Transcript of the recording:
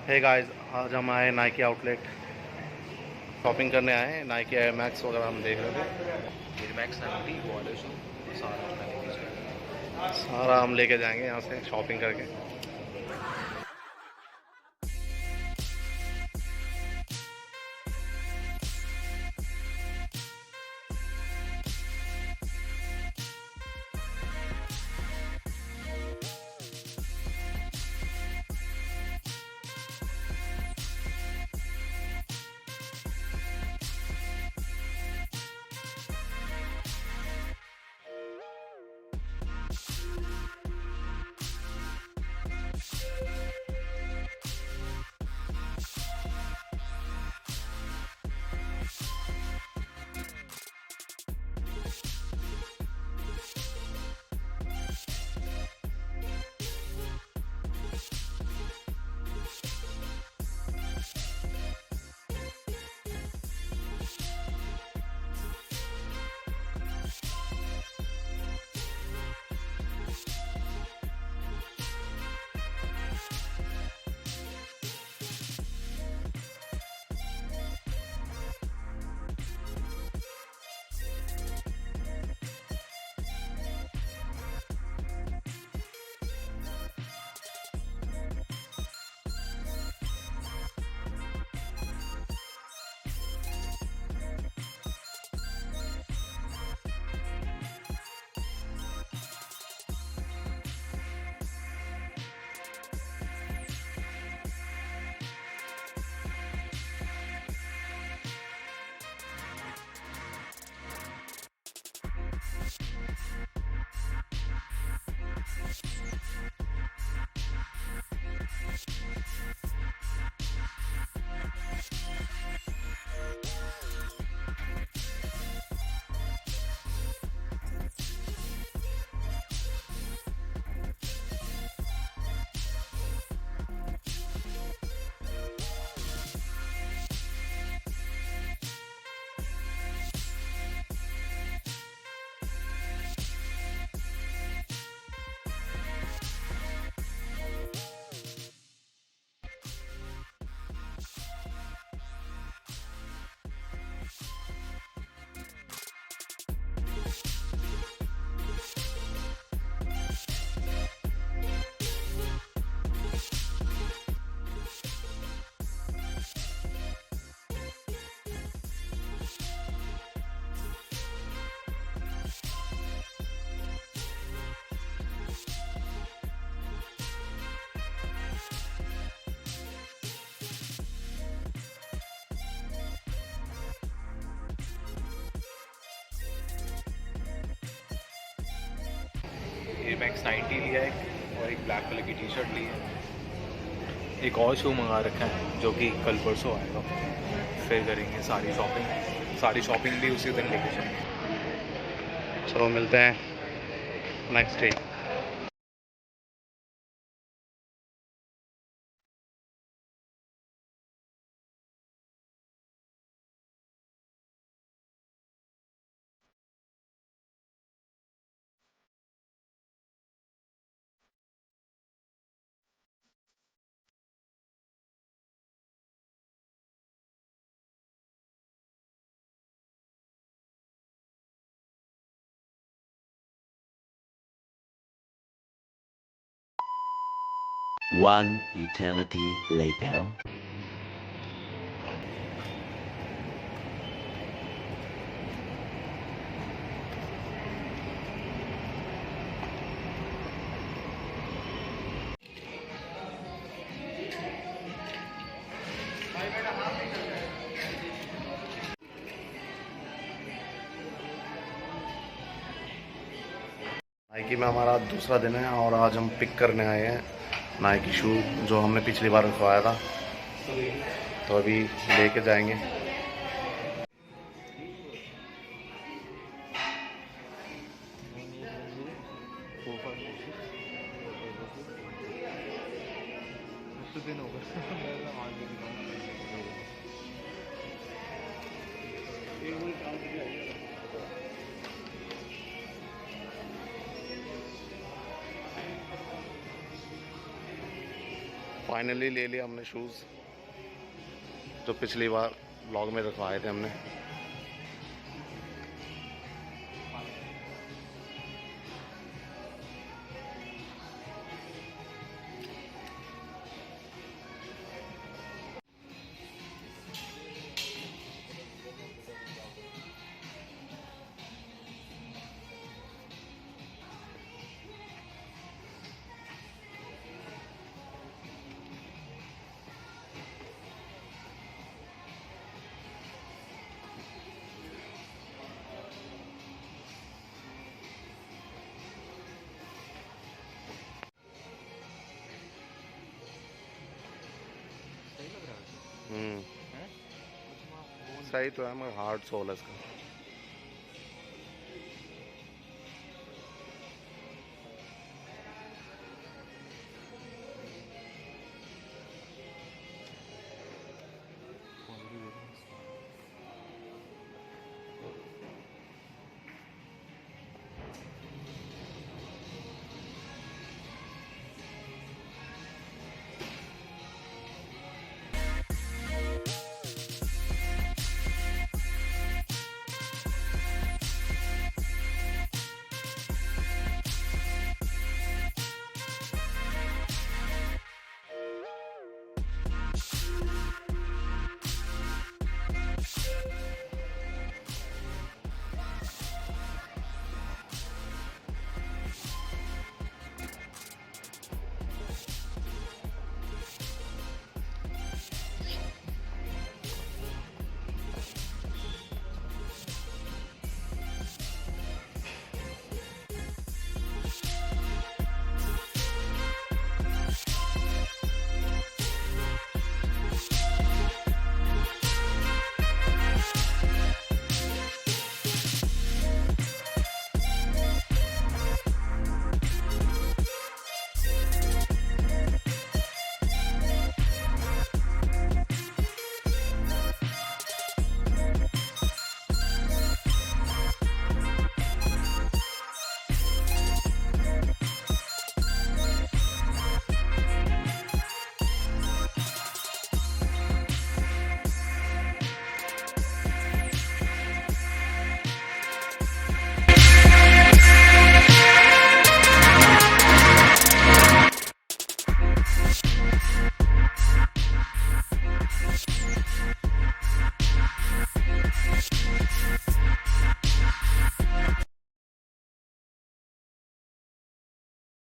Hey guys, आज हम आए नाइकी आउटलेट शॉपिंग करने आए हैं। नाइकी एयर मैक्स वगैरह हम देख रहे थे। एयर मैक्स 90 वाले शू सारा मैंने लीजिए। सारा हम लेके जाएंगे यहाँ से शॉपिंग करके। एयर मैक्स 90 लिया एक और एक ब्लैक कलर की टी शर्ट ली है। एक और शू मंगा रखा है जो कि कल परसों आएगा। फिर करेंगे सारी शॉपिंग भी उसी दिन लेके जाएंगे। चलो मिलते हैं next day. One eternity later. Nike में हमारा दूसरा दिन है और आज हम पिक करने आए हैं नाइकी शू जो हमने पिछली बार रखवाया था। तो अभी लेके जाएंगे। फाइनली ले लिया हमने शूज़, जो पिछली बार ब्लॉग में रखवाए थे हमने। सही लग रहा है। हम्म, हैं? सही तो है मगर हार्ड सोल है इसका।